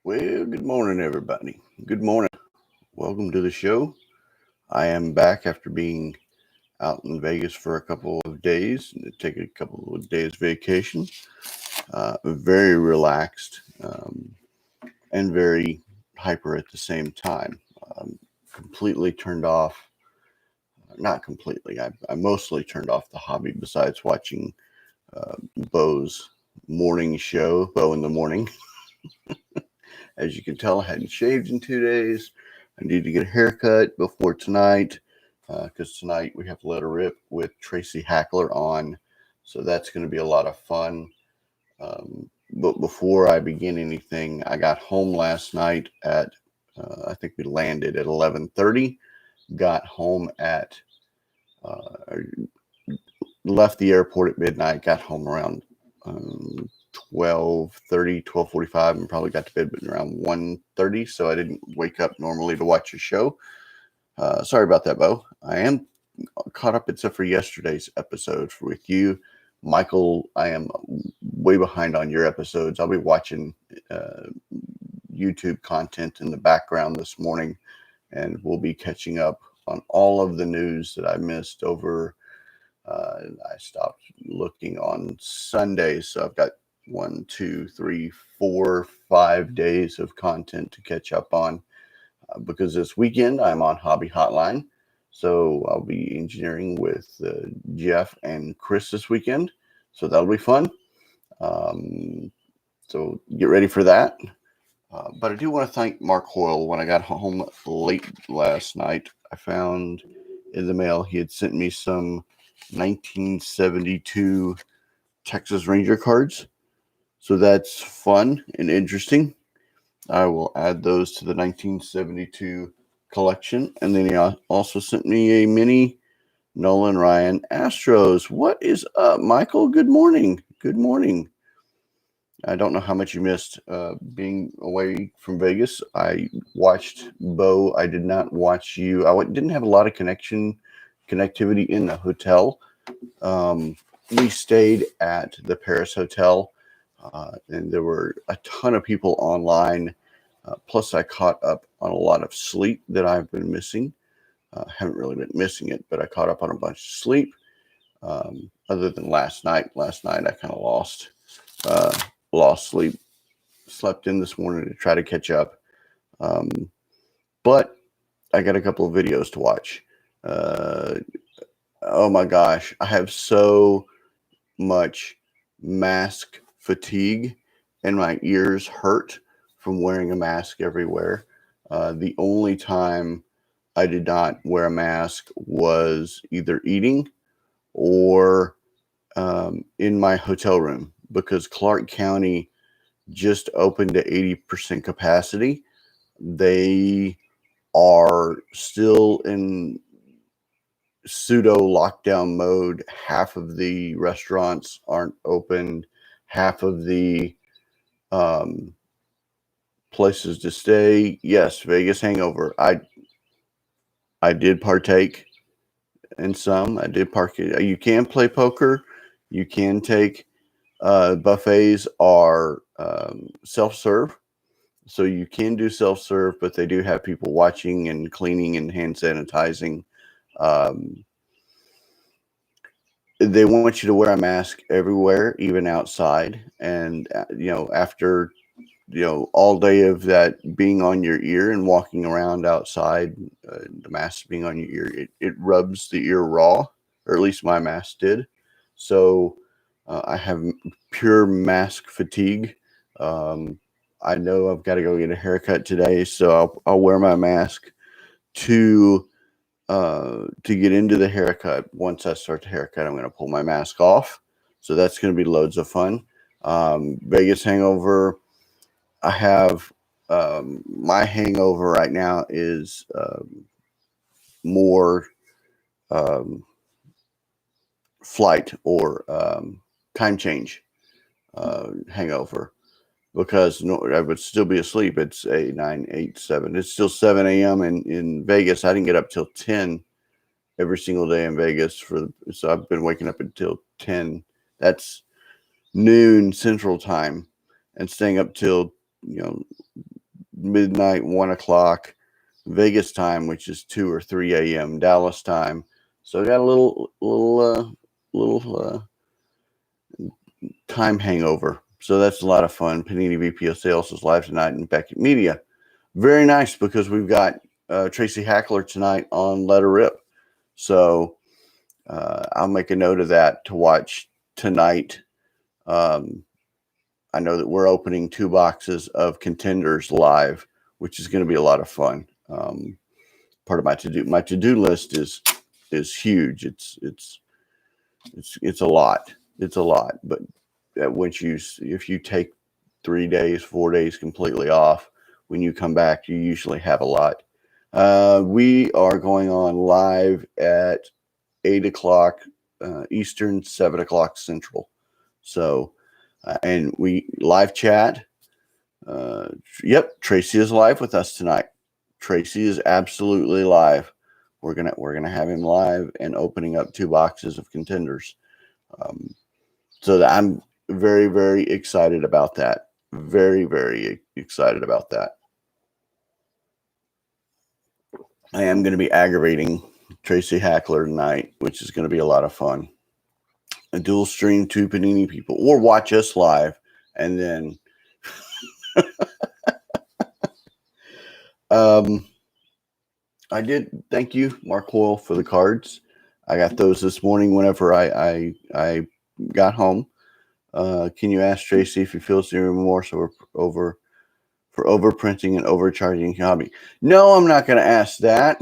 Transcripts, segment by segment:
Well, good morning, everybody. Good morning. Welcome to the show. I am back after being out in Vegas for a couple of days and to take a couple of days vacation. Very relaxed and very hyper at the same time. Completely turned off, not completely, I mostly turned off the hobby besides watching Bo's morning show, Bo in the Morning. As you can tell, I hadn't shaved in 2 days. I need to get a haircut before tonight because tonight we have to let her rip with Tracy Hackler on. So that's going to be a lot of fun. But before I begin anything, I got home last night at, I think we landed at 11:30. Got home at, left the airport at midnight, got home around 12:30, 12:45, and probably got to bed around 1:30. So I didn't wake up normally to watch a show. Sorry about that, Bo. I am caught up except for yesterday's episode with you. Michael, I am way behind on your episodes. I'll be watching YouTube content in the background this morning, and we'll be catching up on all of the news that I missed over. I stopped looking on Sundays, so I've got 1, 2, 3, 4, 5 days of content to catch up on. Because this weekend I'm on Hobby Hotline, so I'll be engineering with Jeff and Chris this weekend, so that'll be fun. So get ready for that. But I do want to thank Mark Hoyle. When I got home late last night, I found in the mail he had sent me some 1972 Texas Ranger cards. So that's fun and interesting. I will add those to the 1972 collection. And then he also sent me a mini Nolan Ryan Astros. What is up, Michael? Good morning. Good morning. I don't know how much you missed being away from Vegas. I watched Bo. I did not watch you. I didn't have a lot of connectivity in the hotel. We stayed at the Paris Hotel, and there were a ton of people online. Plus, I caught up on a lot of sleep that I've been missing. Haven't really been missing it, but I caught up on a bunch of sleep. Other than last night. Last night I kind of lost sleep. Slept in this morning to try to catch up. But I got a couple of videos to watch. Oh my gosh, I have so much mask fatigue and my ears hurt from wearing a mask everywhere. The only time I did not wear a mask was either eating or in my hotel room because Clark County just opened to 80% capacity. They are still in pseudo lockdown mode. Half of the restaurants aren't open. Half of the places to stay. Yes, Vegas Hangover. I did partake in some. I did partake. You can play poker. You can take buffets are self-serve. So you can do self-serve, but they do have people watching and cleaning and hand sanitizing. They want you to wear a mask everywhere, even outside. And, after, all day of that being on your ear and walking around outside, the mask being on your ear, it rubs the ear raw, or at least my mask did. So I have pure mask fatigue. I know I've got to go get a haircut today, so I'll wear my mask to get into the haircut. Once I start the haircut, I'm going to pull my mask off. So that's going to be loads of fun. Vegas Hangover. I have my hangover right now is more flight or time change hangover. Because I would still be asleep. It's 8, 9, 8, 7. It's still 7 a.m. in Vegas. I didn't get up till 10 every single day in Vegas. So I've been waking up until 10. That's noon Central Time, and staying up till midnight, 1 o'clock Vegas time, which is 2 or 3 a.m. Dallas time. So I got a little time hangover. So that's a lot of fun. Panini VP of Sales is live tonight in Beckett Media. Very nice, because we've got Tracy Hackler tonight on Let Her Rip. So I'll make a note of that to watch tonight. I know that we're opening 2 boxes of Contenders live, which is going to be a lot of fun. Part of my to-do list is huge. It's a lot. It's a lot. But if you take 3 days, 4 days completely off, when you come back, you usually have a lot. We are going on live at 8 o'clock Eastern, 7 o'clock Central. So, and we live chat. Yep, Tracy is live with us tonight. Tracy is absolutely live. We're gonna have him live and opening up 2 boxes of Contenders. So that I'm very, very excited about that. Very, very excited about that. I am going to be aggravating Tracy Hackler tonight, which is going to be a lot of fun. A dual stream 2 Panini people, or watch us live, and then I did thank you, Mark Hoyle, for the cards. I got those this morning whenever I got home. Can you ask Tracy if he feels any remorse for overprinting and overcharging hobby? No, I'm not going to ask that.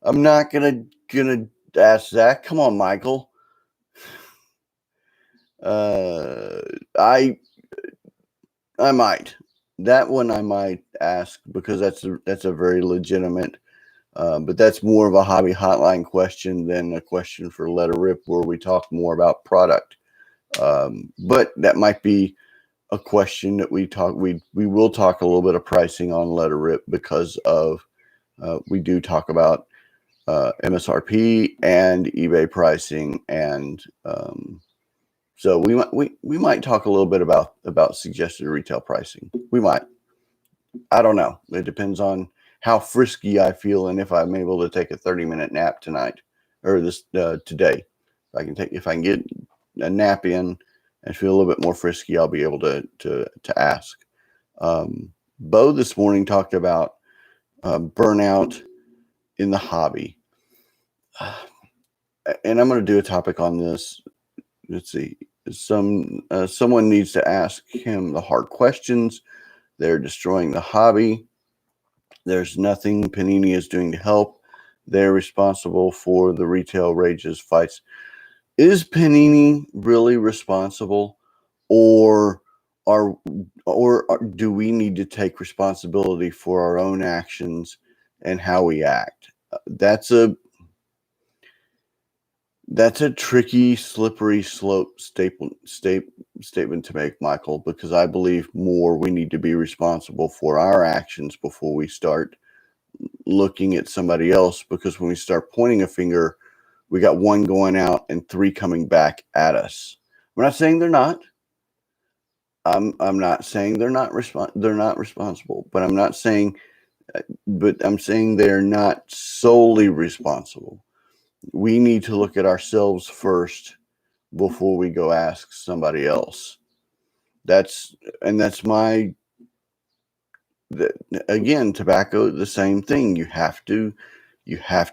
I'm not gonna ask that. Come on, Michael. I might. That one I might ask, because that's a very legitimate. But that's more of a hobby hotline question than a question for Let Her Rip, where we talk more about product. But that might be a question that we will talk a little bit of pricing on Let Her Rip, because of we do talk about MSRP and eBay pricing, and so we might talk a little bit about suggested retail pricing. We might. I don't know. It depends on how frisky I feel, and if I'm able to take a 30-minute nap tonight, or this today. If I can get a nap in and feel a little bit more frisky, I'll be able to ask. Bo this morning talked about burnout in the hobby, and I'm going to do a topic on this. Let's see. Someone needs to ask him the hard questions. They're destroying the hobby. There's nothing Panini is doing to help. They're responsible for the retail rages fights. Is Panini really responsible, or do we need to take responsibility for our own actions and how we act? That's a tricky, slippery slope statement to make, Michael, because I believe more we need to be responsible for our actions before we start looking at somebody else, because when we start pointing a finger, we got 1 going out and 3 coming back at us. I'm not saying they're not. I'm not saying they're not responsible, but I'm saying they're not solely responsible. We need to look at ourselves first before we go ask somebody else. That's again, tobacco, the same thing. You have to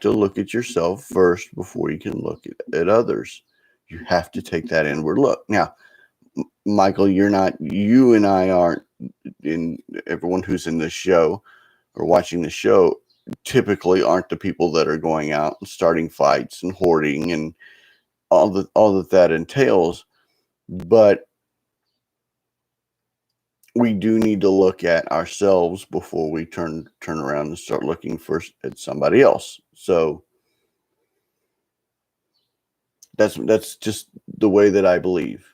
look at yourself first before you can look at others. You have to take that inward look. Now, Michael, you and I aren't, in everyone who's in this show or watching the show, typically aren't the people that are going out and starting fights and hoarding and all that entails. But we do need to look at ourselves before we turn around and start looking first at somebody else. So that's just the way that I believe.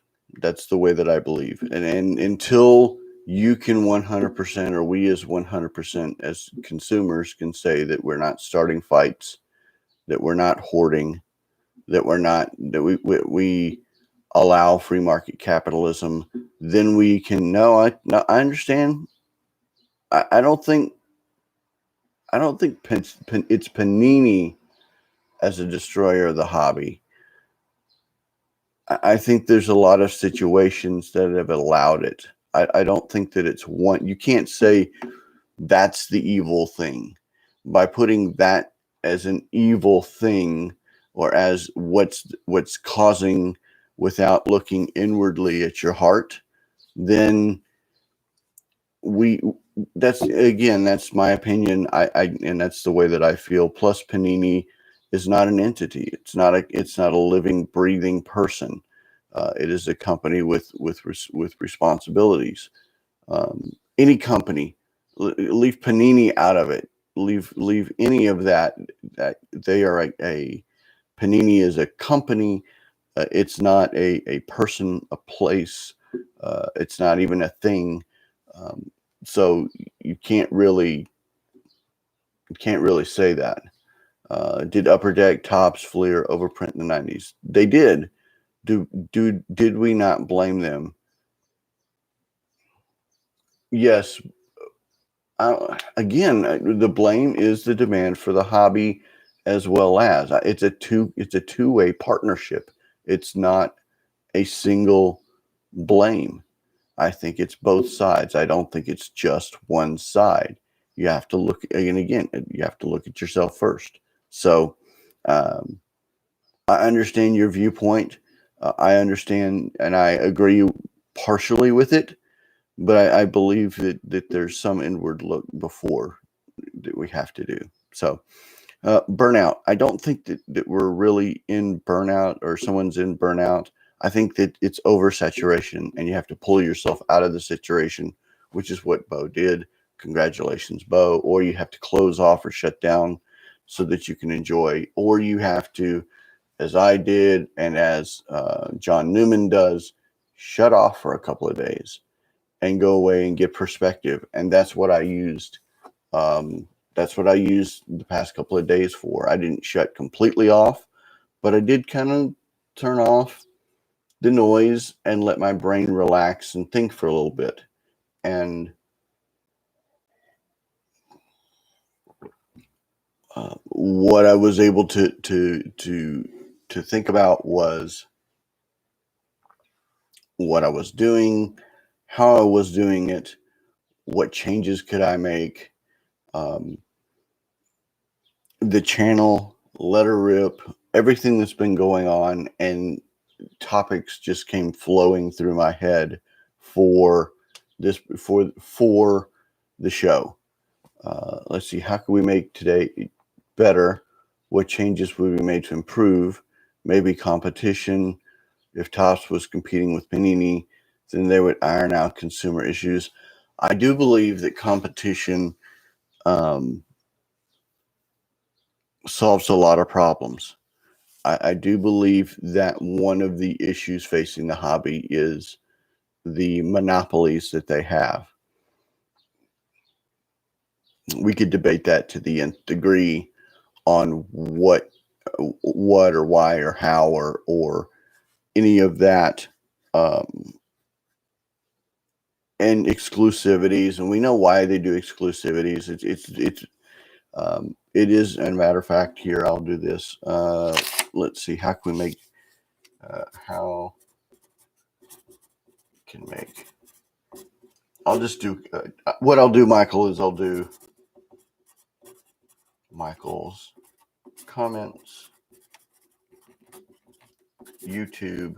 That's the way that I believe. And until you can 100%, or we as 100% as consumers can say that we're not starting fights, that we're not hoarding, that we allow free market capitalism, then we can. No, I understand. I don't think it's Panini as a destroyer of the hobby. I think there's a lot of situations that have allowed it. I don't think that it's one. You can't say that's the evil thing by putting that as an evil thing or as what's causing without looking inwardly at your heart. Then we that's my opinion. I and that's the way that I feel. Plus, Panini is not an entity. It's not a living, breathing person. It is a company with responsibilities. Any company, leave Panini out of it. Leave any of that. That they are a Panini is a company. It's not a person, a place. It's not even a thing. So you can't really say that. Did Upper Deck, Topps, Fleer overprint in the 90s? They did. Did we not blame them? Yes. Again, the blame is the demand for the hobby, as well as it's a two-way partnership. It's not a single blame. I think it's both sides. I don't think it's just one side. You have to look, and again, you have to look at yourself first. So um, I understand your viewpoint. I understand and I agree partially with it, but I believe that there's some inward look before that we have to do. So burnout. I don't think that we're really in burnout or someone's in burnout. I think that it's oversaturation and you have to pull yourself out of the situation, which is what Bo did. Congratulations, Bo. Or you have to close off or shut down so that you can enjoy, or you have to, as I did and as John Newman does, shut off for a couple of days and go away and get perspective. And that's what I used. That's what I used the past couple of days for. I didn't shut completely off, but I did kind of turn off the noise and let my brain relax and think for a little bit. And what I was able to think about was what I was doing, how I was doing it, what changes could I make. Um, the channel, let her rip, everything that's been going on, and topics just came flowing through my head for this for the show. Let's see, how can we make today better? What changes would we made to improve? Maybe competition. If Topps was competing with Panini, then they would iron out consumer issues. I do believe that competition solves a lot of problems. I do believe that one of the issues facing the hobby is the monopolies that they have. We could debate that to the nth degree on what or why or how or any of that, and exclusivities, and we know why they do exclusivities. It is, and matter of fact, here I'll do this. Let's see, how can we make how can make. I'll just do what I'll do, Michael, is I'll do Michael's comments, YouTube.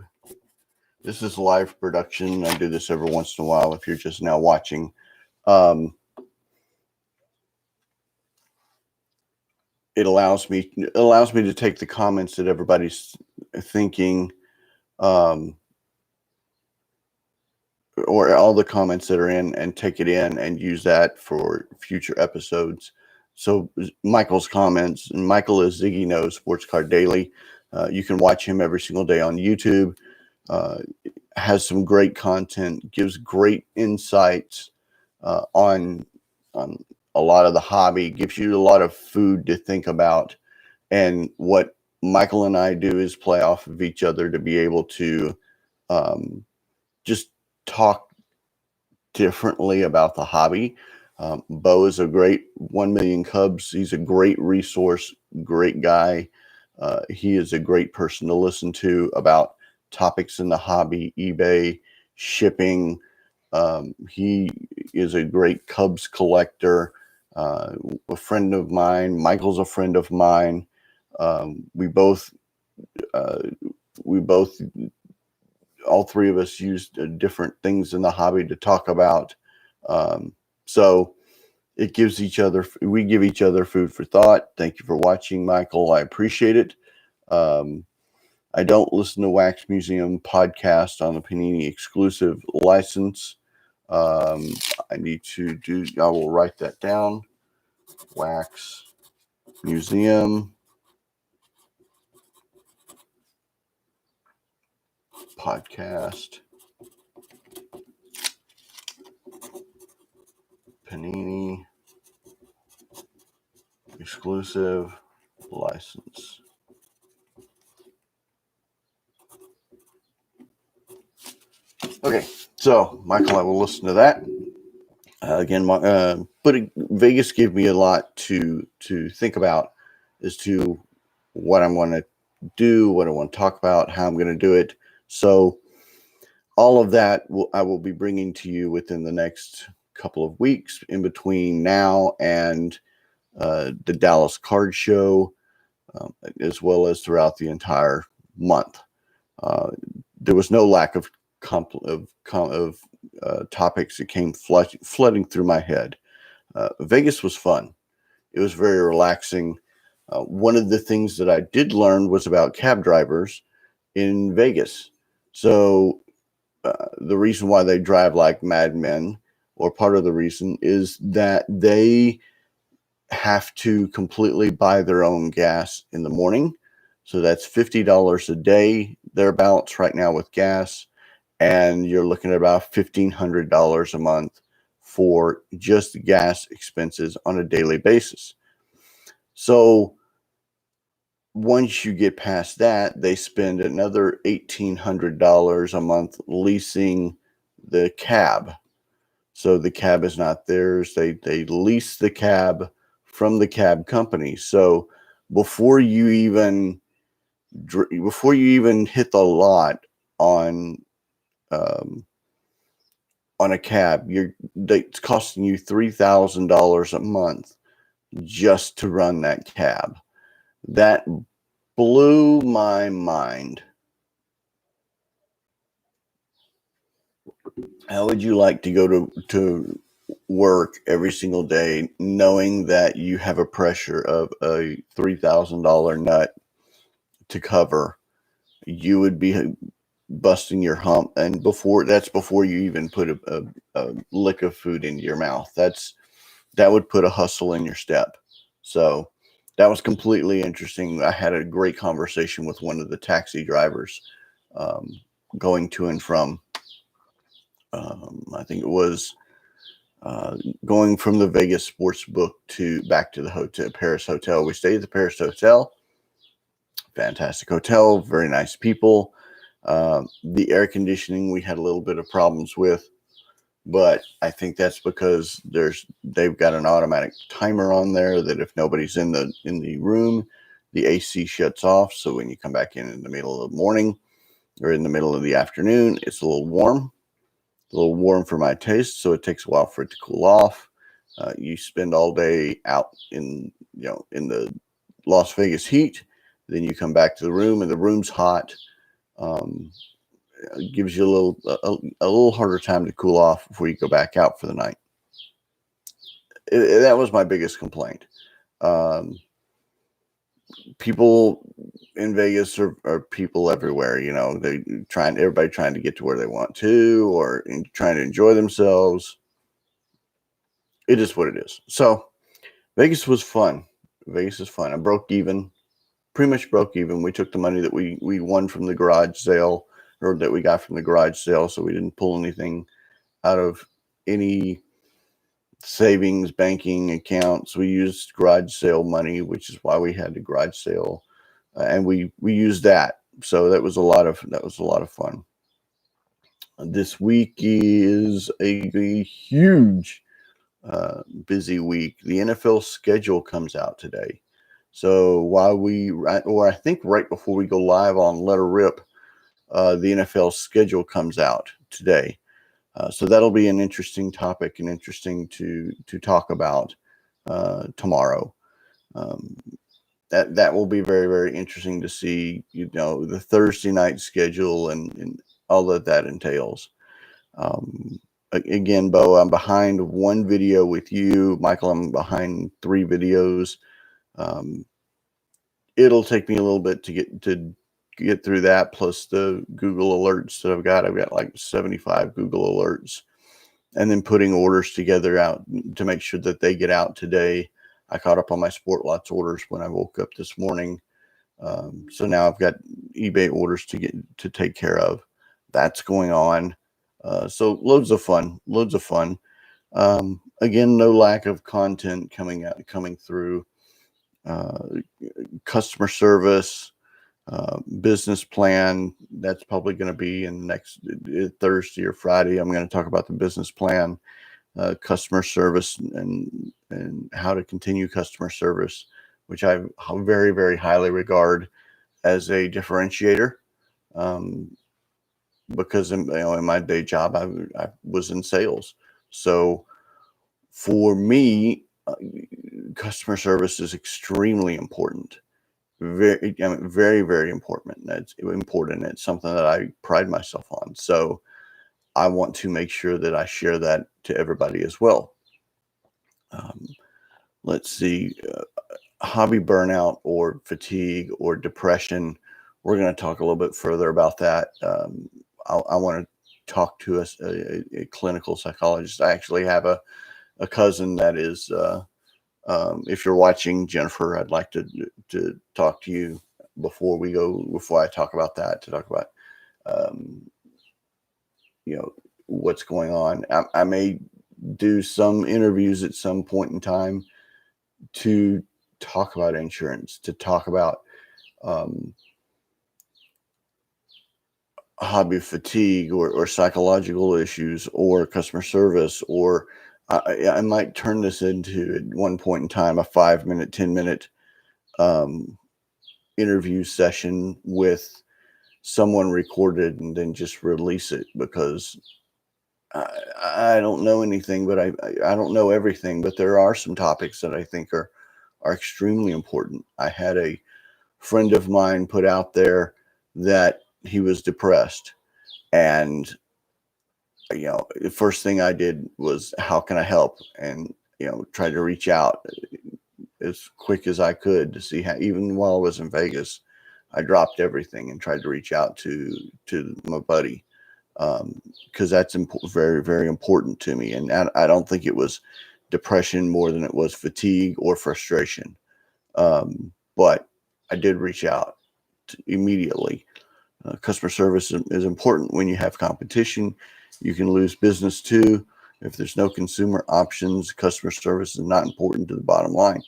This is live production. I do this every once in a while if you're just now watching. It allows me to take the comments that everybody's thinking, or all the comments that are in, and take it in and use that for future episodes. So Michael's comments, and Michael is Ziggy Knows Sports Card Daily. You can watch him every single day on YouTube. Has some great content, gives great insights on a lot of the hobby, gives you a lot of food to think about. And what Michael and I do is play off of each other to be able to just talk differently about the hobby. Bo is a great 1 million Cubs. He's a great resource, great guy. He is a great person to listen to about topics in the hobby, eBay, shipping. He is a great Cubs collector, a friend of mine. Michael's a friend of mine. We both, uh, we both, all three of us used different things in the hobby to talk about. So it gives we give each other food for thought. Thank you for watching, Michael. I appreciate it. I don't listen to Wax Museum podcast on the Panini exclusive license. I will write that down. Wax Museum podcast. Panini exclusive license. Okay, so Michael, I will listen to that. Vegas gave me a lot to think about as to what I'm going to do, what I want to talk about, how I'm going to do it. So all of that I will be bringing to you within the next couple of weeks in between now and the Dallas Card Show, as well as throughout the entire month. There was no lack of topics that came flooding through my head. Vegas was fun. It was very relaxing. One of the things that I did learn was about cab drivers in Vegas. So the reason why they drive like madmen, or part of the reason, is that they have to completely buy their own gas in the morning. So that's $50 a day, thereabouts right now with gas. And you're looking at about $1,500 a month for just gas expenses on a daily basis. So once you get past that, they spend another $1,800 a month leasing the cab. So the cab is not theirs. They lease the cab from the cab company. So before you even hit the lot on a cab, it's costing you $3,000 a month just to run that cab. That blew my mind. How would you like to go to work every single day knowing that you have a pressure of a $3,000 nut to cover? You would be busting your hump, and that's before you even put a lick of food into your mouth. That would put a hustle in your step. So that was completely interesting. I had a great conversation with one of the taxi drivers going to and from. I think it was going from the Vegas sports book back to the Paris hotel. We stayed at the Paris hotel. Fantastic hotel, very nice people. The air conditioning we had a little bit of problems with, but I think that's because they've got an automatic timer on there that if nobody's in the room, the AC shuts off. So when you come back in the middle of the morning or in the middle of the afternoon, it's a little warm for my taste. So it takes a while for it to cool off. You spend all day out in the Las Vegas heat. Then you come back to the room and the room's hot. It gives you a little harder time to cool off before you go back out for the night. That was my biggest complaint. People in Vegas are people everywhere. Everybody trying to get to where they want to, or trying to enjoy themselves. It is what it is. So Vegas was fun. Vegas is fun. I pretty much broke even. We took the money that we won from the garage sale, or that we got from the garage sale. So we didn't pull anything out of any savings banking accounts. We used garage sale money, which is why we had the garage sale, and we used that. So that was a lot of fun. This week is a huge, busy week. The NFL schedule comes out today. So I think right before we go live on Let Her Rip, the NFL schedule comes out today. So that'll be an interesting topic and interesting to talk about tomorrow. Um, that will be very, very interesting to see, the Thursday night schedule and all that entails. Um, Again, Bo, I'm behind one video with you. Michael, I'm behind 3 videos. Um, it'll take me a little bit to get through that, plus the Google alerts that I've got. I've got like 75 Google alerts, and then putting orders together out to make sure that they get out today. I caught up on my Sport Lots orders when I woke up this morning. So now I've got eBay orders to take care of. That's going on. So loads of fun. Again, no lack of content coming through. Uh, Customer service, business plan. That's probably going to be in the next Thursday or Friday. I'm going to talk about the business plan, customer service, and how to continue customer service, which I very, very highly regard as a differentiator. Um, because in my day job, I was in sales. So for me, customer service is extremely important. Very, very important. That's important. It's something that I pride myself on. So I want to make sure that I share that to everybody as well. Um, let's see, hobby burnout or fatigue or depression. We're going to talk a little bit further about that. I want to talk to a clinical psychologist. I actually have a cousin that is, if you're watching, Jennifer, I'd like to talk to you before I talk about that, to talk about, um, what's going on. I may do some interviews at some point in time to talk about insurance, to talk about um, hobby fatigue or psychological issues or customer service, or I might turn this into, at one point in time, a 5-minute, 10-minute interview session with someone recorded and then just release it, because I don't know anything, but I don't know everything, but there are some topics that I think are extremely important. I had a friend of mine put out there that he was depressed, and the first thing I did was, how can I help? And tried to reach out as quick as I could to see how, even while I was in Vegas, I dropped everything and tried to reach out to my buddy, because that's very, very important to me. And I don't think it was depression more than it was fatigue or frustration. But I did reach out immediately. Customer service is important when you have competition. You can lose business too. If there's no consumer options, customer service is not important to the bottom line.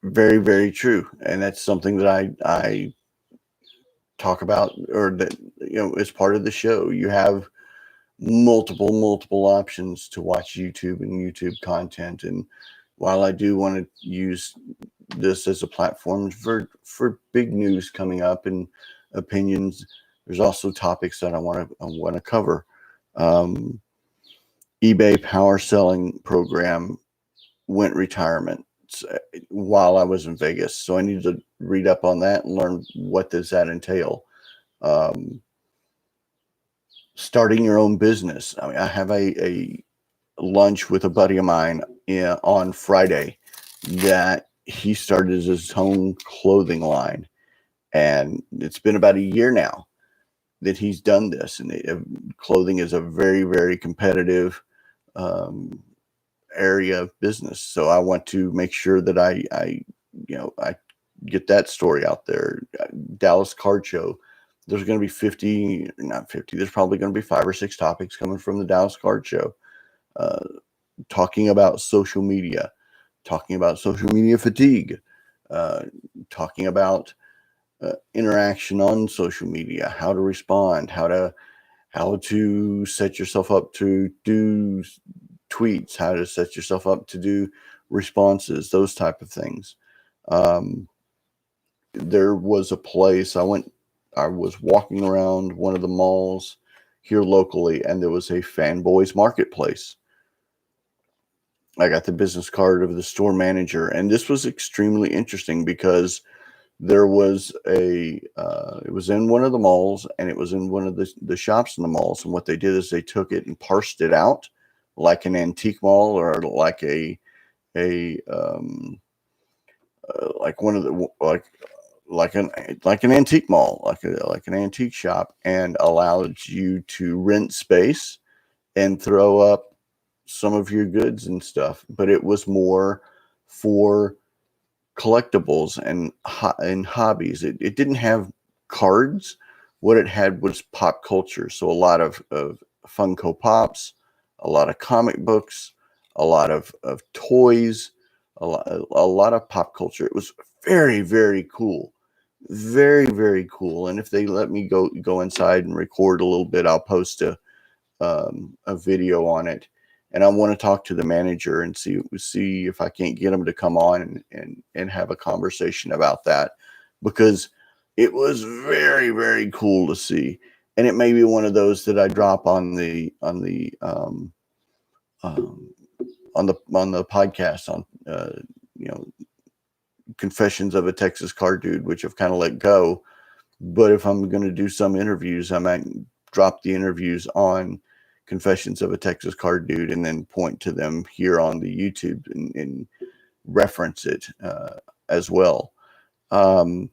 Very, very true. And that's something that I talk about, or that, as part of the show. You have multiple options to watch YouTube and YouTube content. And while I do want to use this as a platform for big news coming up and opinions, there's also topics that I want to cover. eBay power selling program went retirement while I was in Vegas, so I need to read up on that and learn what does that entail. Starting your own business. I mean, I have a lunch with a buddy of mine on Friday that he started his own clothing line, and it's been about a year now that he's done this. And clothing is a very, very competitive area of business, so I want to make sure that I get that story out there. Dallas Card Show. There's going to be 50, not 50. There's probably going to be 5 or 6 topics coming from the Dallas Card Show, talking about social media fatigue, talking about interaction on social media, how to respond, how to set yourself up to do tweets, how to set yourself up to do responses, those type of things. Um, there was a place I was walking around one of the malls here locally, and there was a fanboys marketplace. I got the business card of the store manager, and this was extremely interesting because there was it was in one of the malls, and it was in one of the shops in the malls. And what they did is they took it and parsed it out like an antique mall, or like a like one of the like an antique mall, like an antique shop, and allowed you to rent space and throw up some of your goods and stuff. But it was more for collectibles and hobbies. It didn't have cards. What it had was pop culture. So a lot of Funko Pops, a lot of comic books, a lot of toys, a lot of pop culture. It was very, very cool. Very, very cool. And if they let me go inside and record a little bit, I'll post a video on it. And I want to talk to the manager and see if I can't get him to come on and have a conversation about that, because it was very, very cool to see. And it may be one of those that I drop um, on the podcast on you know Confessions of a Texas Car Dude, which I've kind of let go. But if I'm going to do some interviews, I might drop the interviews on Confessions of a Texas Car Dude and then point to them here on the YouTube and reference it as well. Um,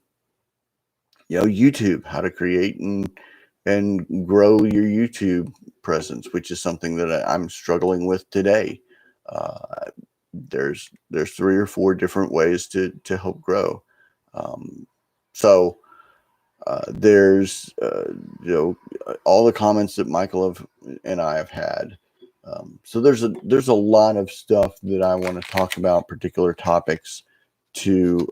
YouTube, how to create and grow your YouTube presence, which is something that I'm struggling with today. Uh, there's 3 or 4 different ways to help grow. Um, so there's all the comments that Michael and I have had. So there's a lot of stuff that I want to talk about, particular topics to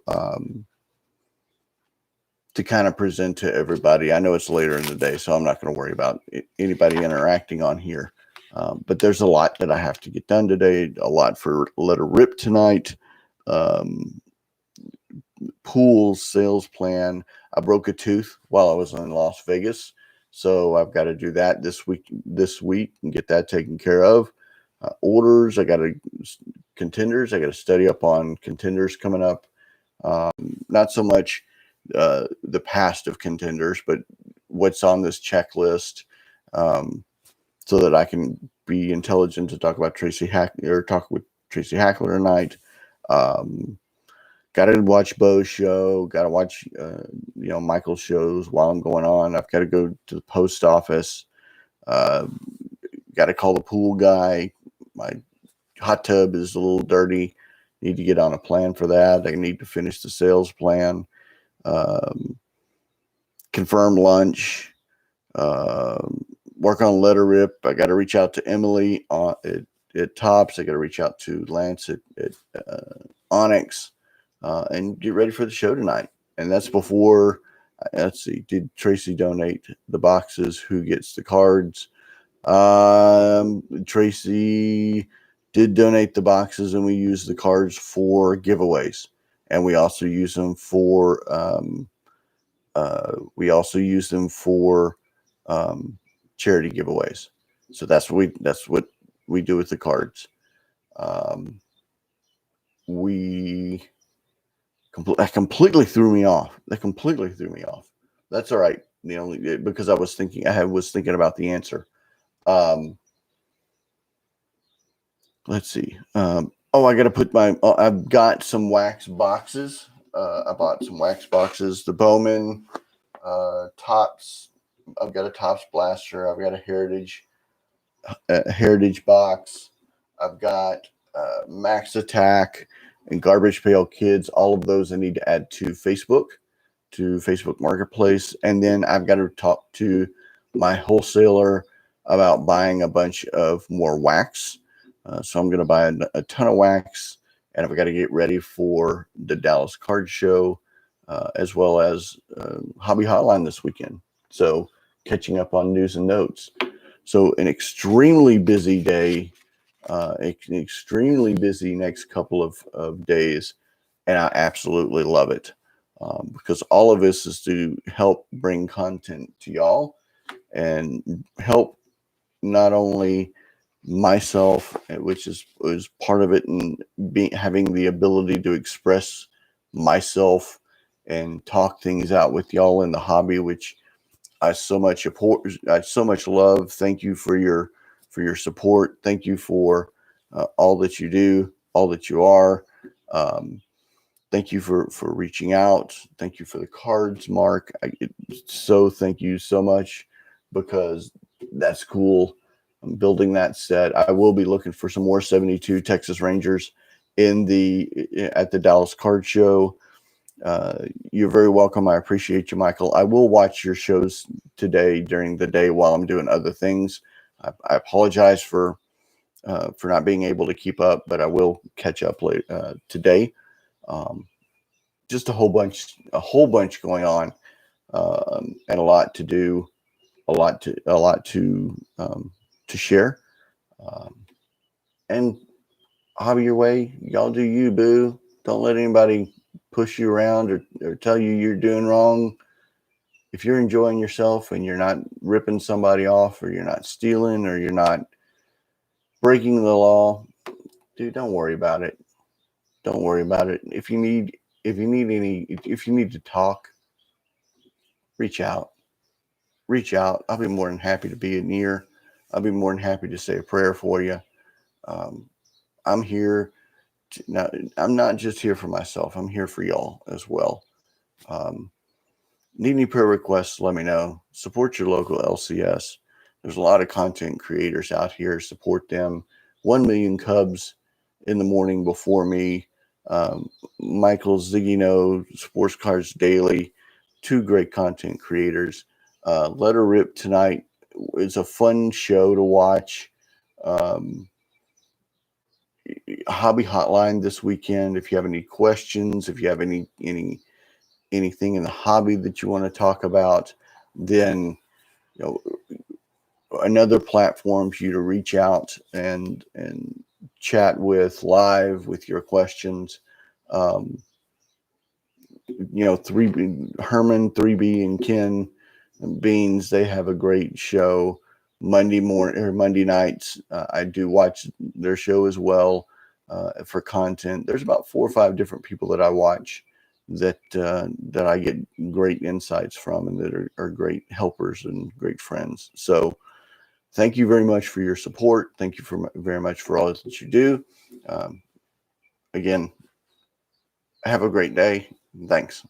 kind of present to everybody. I know it's later in the day, so I'm not going to worry about anybody interacting on here. But there's a lot that I have to get done today, a lot for Let Her Rip tonight. Um, Pool sales plan. I broke a tooth while I was in Las Vegas, so I've got to do that this week and get that taken care of. Orders, I got to contenders. I got to study up on contenders coming up. Not so much the past of contenders, but what's on this checklist, so that I can be intelligent to talk with Tracy Hackler tonight. Got to watch Bo's show. Got to watch, Michael's shows while I'm going on. I've got to go to the post office. Got to call the pool guy. My hot tub is a little dirty. Need to get on a plan for that. I need to finish the sales plan. Confirm lunch. Work on Let Her Rip. I got to reach out to Emily at Tops. I got to reach out to Lance at Onyx. And get ready for the show tonight. And that's before, let's see, did Tracy donate the boxes? Who gets the cards? Tracy did donate the boxes, and we use the cards for giveaways. And we also use them for charity giveaways. So that's what we do with the cards. That completely threw me off. That's all right. Because I was thinking about the answer. Let's see. I got to put I've got some wax boxes. I bought some wax boxes. The Bowman Tops. I've got a Tops blaster. I've got a Heritage box. I've got Max Attack and Garbage Pail Kids. All of those I need to add to Facebook Marketplace. And then I've got to talk to my wholesaler about buying a bunch of more wax. So I'm going to buy a ton of wax, and I've got to get ready for the Dallas Card Show. as well as Hobby Hotline this weekend. So catching up on news and notes. So an extremely busy day, an extremely busy next couple of days, and I absolutely love it because all of this is to help bring content to y'all and help not only myself, which is part of it, and having the ability to express myself and talk things out with y'all in the hobby, which I so much support. I so much love. Thank you for your support. Thank you for all that you do, all that you are. Um, Thank you for reaching out. Thank you for the cards, Mark. Thank you so much because that's cool. I'm building that set. I will be looking for some more 72 Texas Rangers at the Dallas Card Show. You're very welcome. I appreciate you, Michael. I will watch your shows today during the day while I'm doing other things. I apologize for not being able to keep up, but I will catch up today. Just a whole bunch going on, and a lot to do, a lot to share. And hobby your way, y'all do you, boo. Don't let anybody push you around or tell you you're doing wrong. If you're enjoying yourself and you're not ripping somebody off, or you're not stealing, or you're not breaking the law, dude, don't worry about it. Don't worry about it. If you need to talk, reach out. I'll be more than happy to be in ear. I'll be more than happy to say a prayer for you. I'm here. I'm not just here for myself. I'm here for y'all as well. Need any prayer requests? Let me know. Support your local LCS. There's a lot of content creators out here. Support them. 1 million Cubs in the morning before me. Michael Ziggy No, Sports Cards Daily. 2 great content creators. Let Her Rip tonight. It's a fun show to watch. Hobby Hotline this weekend. If you have any questions, if you have anything in the hobby that you want to talk about, then another platform for you to reach out and chat with live with your questions. Herman 3B and Ken Beans, they have a great show Monday nights. I do watch their show as well for content. There's about 4 or 5 different people that I watch that I get great insights from, and that are great helpers and great friends. So thank you very much for your support. Thank you very much for all that you do. Again, have a great day. Thanks.